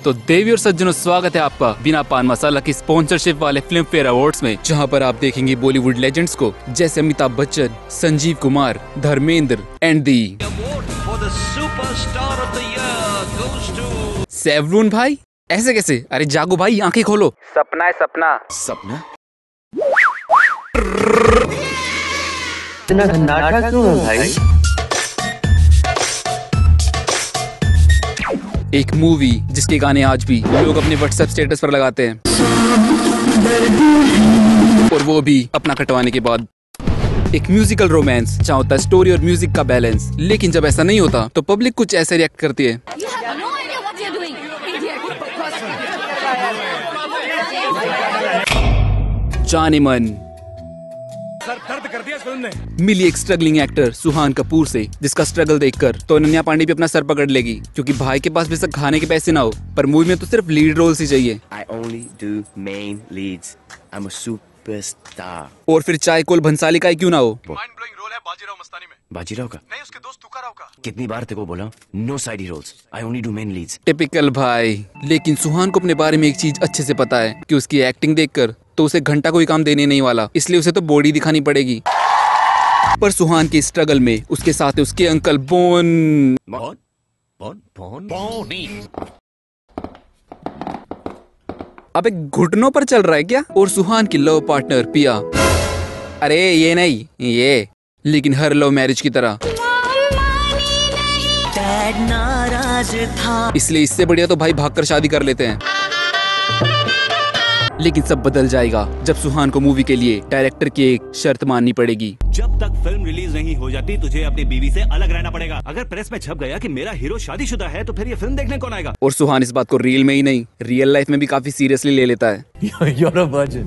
तो देवी और सज्जनों, स्वागत है आपका बिना पान मसाला की स्पॉन्सरशिप वाले फिल्म फेयर अवार्ड्स में, जहां पर आप देखेंगे बॉलीवुड लेजेंड्स को जैसे अमिताभ बच्चन, संजीव कुमार, धर्मेंद्र एंड दी सेवरून भाई। ऐसे कैसे? अरे जागो भाई, आंखें खोलो। सपना है सपना। सपना? इतना सन्नाटा क्यों है भाई? एक मूवी जिसके गाने आज भी लोग अपने व्हाट्सएप स्टेटस पर लगाते हैं, और वो भी अपना कटवाने के बाद। एक म्यूजिकल रोमांस जहाँ होता है स्टोरी और म्यूजिक का बैलेंस, लेकिन जब ऐसा नहीं होता तो पब्लिक कुछ ऐसे रिएक्ट करती है। जाने मन सर दर्द कर दिया फिल्म ने। मिली एक स्ट्रगलिंग एक्टर सुहान कपूर से, जिसका स्ट्रगल देखकर तो अनन्या पांडे भी अपना सर पकड़ लेगी, क्योंकि भाई के पास भी सब खाने के पैसे ना हो, पर मूवी में तो सिर्फ लीड रोल्स ही चाहिए। I only do main leads. I'm a superstar. और फिर चाय कोल भंसाली का ही क्यों ना हो। माइंड ब्लोइंग रोल है बाजीराव मस्तानी में। बाजीराव का? नहीं, उसके दोस्त तुकाराव का। कितनी बार तेरे को बोला? No side roles. I only do main leads. Typical भाई। लेकिन सुहान को अपने बारे में एक चीज अच्छे से पता है कि उसकी एक्टिंग देखकर तो उसे घंटा कोई काम देने नहीं वाला, इसलिए उसे तो बॉडी दिखानी पड़ेगी। पर सुहान के स्ट्रगल में उसके साथ है उसके अंकल बोनी। अबे घुटनों पर चल रहा है क्या? और सुहान की लव पार्टनर पिया। अरे ये नहीं, ये लेकिन हर लव मैरिज की तरह। इसलिए इससे बढ़िया तो भाई भागकर शादी कर लेते हैं। लेकिन सब बदल जाएगा जब सुहान को मूवी के लिए डायरेक्टर की एक शर्त माननी पड़ेगी। जब तक फिल्म रिलीज नहीं हो जाती तुझे अपनी बीवी से अलग रहना पड़ेगा। अगर प्रेस में छप गया कि मेरा हीरो शादीशुदा है तो फिर ये फिल्म देखने कौन आएगा? और सुहान इस बात को रील में ही नहीं, रियल लाइफ में भी काफी सीरियसली ले लेता है। You're a virgin.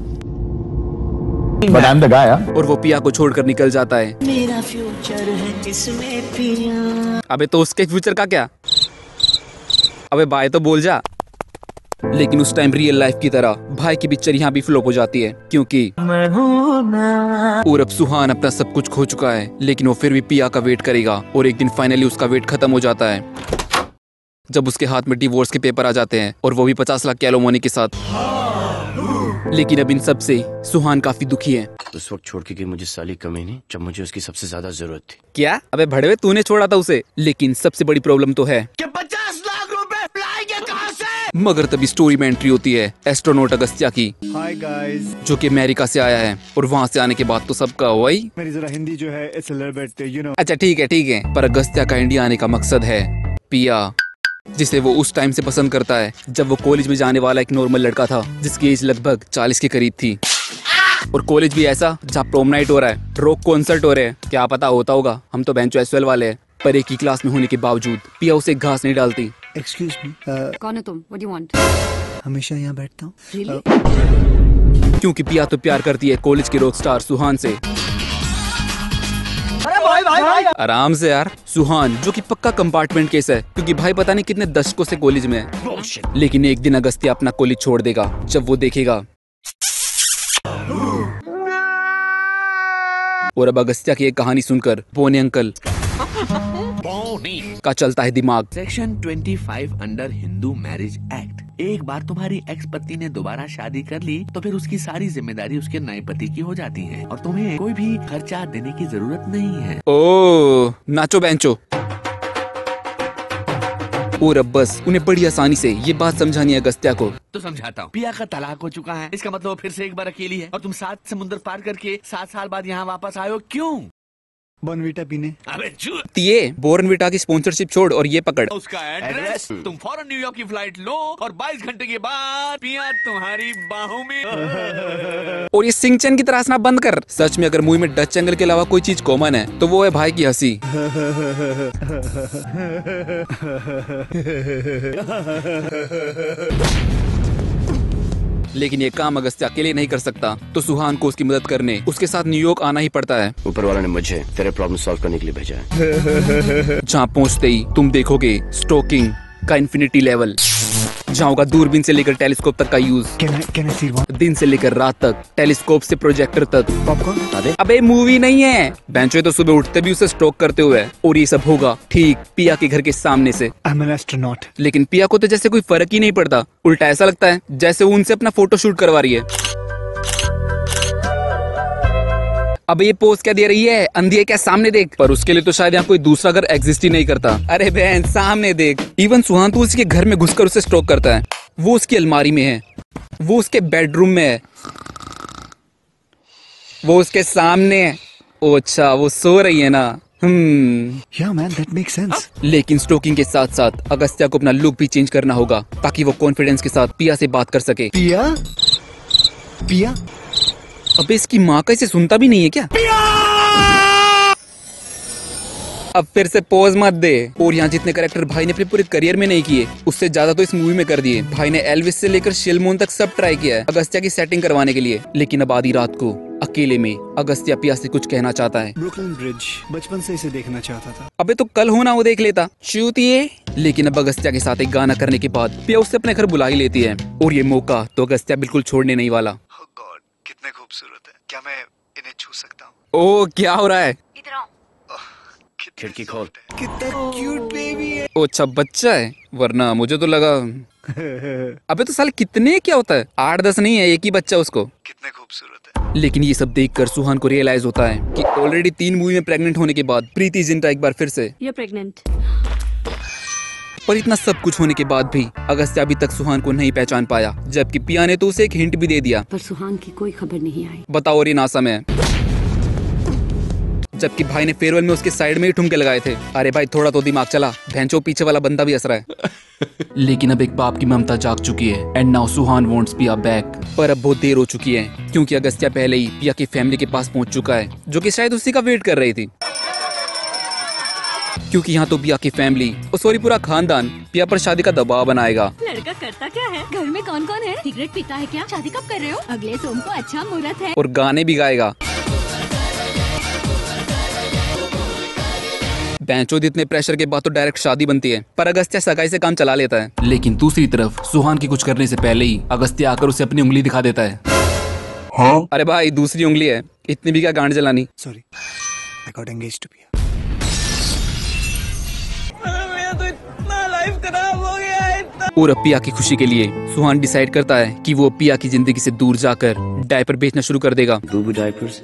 But I'm the guy, huh? और वो पिया को छोड़कर निकल जाता है। मेरा फ्यूचर है इसमें पिया। अबे तो उसके फ्यूचर का क्या? अबे बाय तो बोल जा। लेकिन उस टाइम रियल लाइफ की तरह भाई की पिक्चर यहाँ भी फ्लॉप हो जाती है, क्योंकि और अब सुहान अपना सब कुछ खो चुका है, लेकिन वो फिर भी पिया का वेट करेगा। और एक दिन फाइनली उसका वेट खत्म हो जाता है जब उसके हाथ में डिवोर्स के पेपर आ जाते हैं, और वो भी 50 लाख की एलिमनी के साथ। लेकिन अब इन सब से सुहान काफी दुखी है। उस वक्त छोड़ के गई मुझे साली कमी नहीं, जब मुझे उसकी सबसे ज्यादा जरूरत थी। क्या? अबे भड़वे, तूने छोड़ा था उसे। लेकिन सबसे बड़ी प्रॉब्लम तो है कि 50 लाख रुपए लाएंगे कहां से? मगर तभी स्टोरी में एंट्री होती है एस्ट्रोनॉट अगस्त्या की, हाय गाइस, जो कि अमेरिका से आया है। और वहाँ से आने के बाद तो सबका वही। मेरी जरा हिंदी जो है it's a little bit you know. अच्छा ठीक है, पर अगस्त्या का इंडिया आने का मकसद है पिया, जिसे वो उस टाइम से पसंद करता है जब वो कॉलेज में जाने वाला एक नॉर्मल लड़का था, जिसकी एज लगभग 40 के करीब थी। और कॉलेज भी ऐसा जहाँ प्रोम नाइट हो रहा है, रॉक कॉन्सर्ट हो रहे हैं, क्या पता होता होगा, हम तो बेंचो एसवेल वाले हैं। पर एक ही क्लास में होने के बावजूद पिया उसे घास नहीं डालती। एक्सक्यूज मी, कौन है तुम? What do you want? हमेशा यहाँ बैठता हूँ। Really? क्योंकि पिया तो प्यार करती है कॉलेज के रॉक स्टार सुहान से। आराम से यार। सुहान जो कि पक्का कंपार्टमेंट केस है, क्योंकि भाई पता नहीं कितने दशकों से कॉलेज में है। लेकिन एक दिन अगस्त्या अपना कॉलेज छोड़ देगा जब वो देखेगा। और अब अगस्त्या की एक कहानी सुनकर बोनी अंकल का चलता है दिमाग। Section 25 under Hindu marriage act. एक बार तुम्हारी एक्स पत्नी ने दोबारा शादी कर ली तो फिर उसकी सारी जिम्मेदारी उसके नए पति की हो जाती है, और तुम्हें कोई भी खर्चा देने की जरूरत नहीं है। ओ नाचो बेंचो। और अब बस उन्हें बड़ी आसानी से ये बात समझानी है अगस्त्या को। तो समझाता हूँ। पिया का तलाक हो चुका है, इसका मतलब फिर से एक बार अकेली है, और तुम 7 समुद्र पार करके 7 साल बाद यहाँ वापस आए हो, क्यों? बॉर्नवीटा पीने। अबे झूठ। ये बोर्नविटा की स्पॉन्सरशिप छोड़ और ये पकड़। उसका एड्रेस, तुम फौरन न्यूयॉर्क की फ्लाइट लो और 22 घंटे के बाद पिया तुम्हारी बाहों में। और ये सिंचन की तरह हंसना बंद कर। सच में अगर मूवी में डच एंगल के अलावा कोई चीज कॉमन है तो वो है भाई की हंसी। लेकिन ये काम अगस्त्या अकेले नहीं कर सकता, तो सुहान को उसकी मदद करने उसके साथ न्यूयॉर्क आना ही पड़ता है। ऊपर वाला ने मुझे तेरे प्रॉब्लम सॉल्व करने के लिए भेजा है। जहाँ पहुँचते ही तुम देखोगे स्टॉकिंग का इन्फिनिटी लेवल। जहाँ होगा दूरबीन से लेकर टेलीस्कोप तक का use, Can I see one? दिन से लेकर रात तक, टेलीस्कोप से प्रोजेक्टर तक। Popcorn? अबे मूवी नहीं है, बेंचो तो सुबह उठते भी उसे स्टॉक करते हुए, और ये सब होगा ठीक पिया के घर के सामने से। I'm an astronaut. लेकिन पिया को तो जैसे कोई फर्क ही नहीं पड़ता, उल्टा ऐसा लगता है जैसे वो उनसे अपना फोटो शूट करवा रही है। अब ये पोज क्या दे रही है, अंधी है क्या, सामने देख। पर उसके लिए तो शायद यहाँ कोई दूसरा घर एग्जिस्ट ही नहीं करता। अरे बहन सामने देख। इवन सुहान तो उसके घर में घुसकर उसे स्टॉक करता है। वो उसकी अलमारी में है, वो उसके बेडरूम में है, वो उसके सामने है। ओ अच्छा, वो सो रही है ना। Yeah man, that makes sense. लेकिन स्टोकिंग के साथ साथ अगस्त्या को अपना लुक भी चेंज करना होगा ताकि वो कॉन्फिडेंस के साथ पिया से बात कर सके। पिया? अबे इसकी माँ का इसे सुनता भी नहीं है क्या? अब फिर से पोज मत दे। और यहाँ जितने कैरेक्टर भाई ने अपने पूरे करियर में नहीं किए, उससे ज्यादा तो इस मूवी में कर दिए। भाई ने एल्विस से लेकर शिलमोन तक सब ट्राई किया है अगस्त्या की सेटिंग करवाने के लिए। लेकिन अब आधी रात को अकेले में अगस्त्या पिया से कुछ कहना चाहता है। ब्रुकलिन ब्रिज, बचपन से इसे देखना चाहता था। अबे तो कल होना वो देख लेता, चूतिए। लेकिन अब अगस्त्या के साथ एक गाना करने के बाद पिया उससे अपने घर बुला ही लेती है, और ये मौका तो अगस्त्या बिल्कुल छोड़ने नहीं वाला। Oh God, कितने खूबसूरत है। क्या मैं इन्हें छू सकता हूँ? ओ क्या हो रहा है? इधर आओ। खिड़की खोल। कितना क्यूट बेबी है। ओ अच्छा बच्चा है, वरना मुझे तो लगा। अबे तो साले कितने क्या होता है, 8-10 नहीं है, एक ही बच्चा उसको। कितने खूबसूरत है। लेकिन ये सब देखकर सुहान को रियलाइज होता है कि ऑलरेडी 3 मूवी में प्रेग्नेंट होने के बाद प्रीति जिंटा एक बार फिर से। You're pregnant. पर इतना सब कुछ होने के बाद भी अगस्त्या अभी तक सुहान को नहीं पहचान पाया, जबकि पिया ने तो उसे एक हिंट भी दे दिया। पर सुहान की कोई खबर नहीं आई। बताओ, और ये नासा में है, जबकि भाई ने फेयरवेल में उसके साइड में ही ठुमके लगाए थे। अरे भाई थोड़ा तो दिमाग चला, भैंचो पीछे वाला बंदा भी हंस रहा है। लेकिन अब एक बाप की ममता जाग चुकी है, एंड नाउ सुहान वांट्स पिया बैक। पर अब बहुत देर हो चुकी है, क्योंकि अगस्त्या पहले ही पिया की फैमिली के पास पहुंच चुका है, जो कि शायद उसी का वेट कर रही थी। क्योंकि यहाँ तो पिया की फैमिली, सॉरी पूरा खानदान पिया पर शादी का दबाव बनाएगा। लड़का करता क्या है? घर में कौन कौन है? सिगरेट पीता है क्या? शादी कब कर रहे हो? अगले सोम को अच्छा मुहूर्त है। और गाने भी गाएगा। बेंचोद इतने प्रेशर के बाद तो डायरेक्ट शादी बनती है, पर अगस्त्या सगाई से काम चला लेता है। लेकिन दूसरी तरफ सुहान की कुछ करने से पहले ही अगस्त्या आकर उसे अपनी उंगली दिखा देता है। हाँ? अरे भाई दूसरी उंगली है, इतनी भी क्या गांड जलानी। Sorry, I got engaged to Pia. और अब पिया की खुशी के लिए सुहान डिसाइड करता है कि वो पिया की जिंदगी से दूर जाकर डायपर बेचना शुरू कर देगा। Boo Boo Diapers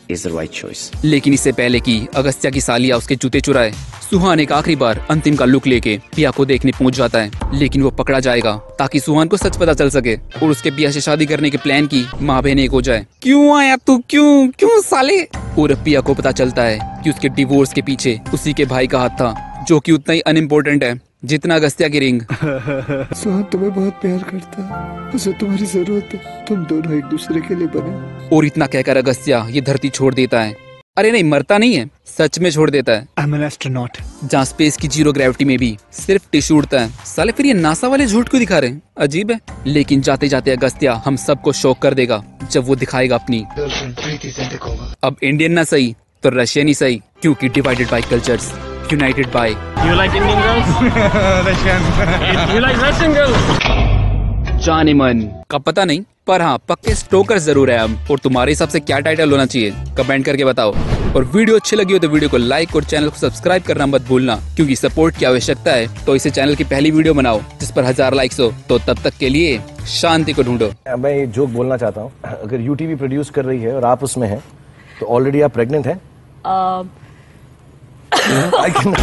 is the right choice. लेकिन इससे पहले कि अगस्त्या की सालिया उसके जूते चुराए, सुहान एक आखिरी बार अंतिम का लुक लेके पिया को देखने पहुंच जाता है। लेकिन वो पकड़ा जाएगा ताकि सुहान को सच पता चल सके और उसके पिया से शादी करने के प्लान की माँ बहन एक हो जाए। क्यों आया तू, क्यों क्यों साले? और अब पिया को पता चलता है कि उसके डिवोर्स के पीछे उसी के भाई का हाथ था, जो कि उतना ही अनइम्पोर्टेंट है जितना अगस्त्या की रिंग। सुहान तुम्हें बहुत प्यार करता है, उसे तुम्हारी जरूरत है, तुम दोनों एक दूसरे के लिए बने। और इतना कहकर अगस्त्या ये धरती छोड़ देता है। अरे नहीं, मरता नहीं है, सच में छोड़ देता है। I'm an astronaut. जहाँ स्पेस की 0 ग्रेविटी में भी सिर्फ टिश्यू उड़ता है। साले फिर ये नासा वाले झूठ क्यों दिखा रहे हैं, अजीब है। लेकिन जाते जाते अगस्त्या हम सबको शॉक कर देगा जब वो दिखाएगा अपनी अब इंडियन ना सही तो रशियन ही सही, क्योंकि divided by cultures, united by. You like Indian girls? You like Russian girls? जाने मन का पता नहीं, पर हाँ पक्के स्टोकर जरूर है हम। और तुम्हारे हिसाब से क्या टाइटल होना चाहिए, कमेंट करके बताओ। और वीडियो अच्छी लगी हो तो वीडियो को लाइक और चैनल को सब्सक्राइब करना मत भूलना, क्योंकि सपोर्ट की आवश्यकता है। तो इसे चैनल की पहली वीडियो बनाओ जिस पर 1000 लाइक्स हो। तो तब तक के लिए शांति को ढूंढो। मैं एक जोक बोलना चाहता हूँ, अगर यूटीवी प्रोड्यूस कर रही है और आप उसमें हैं तो ऑलरेडी आप प्रेग्नेंट हैं। I can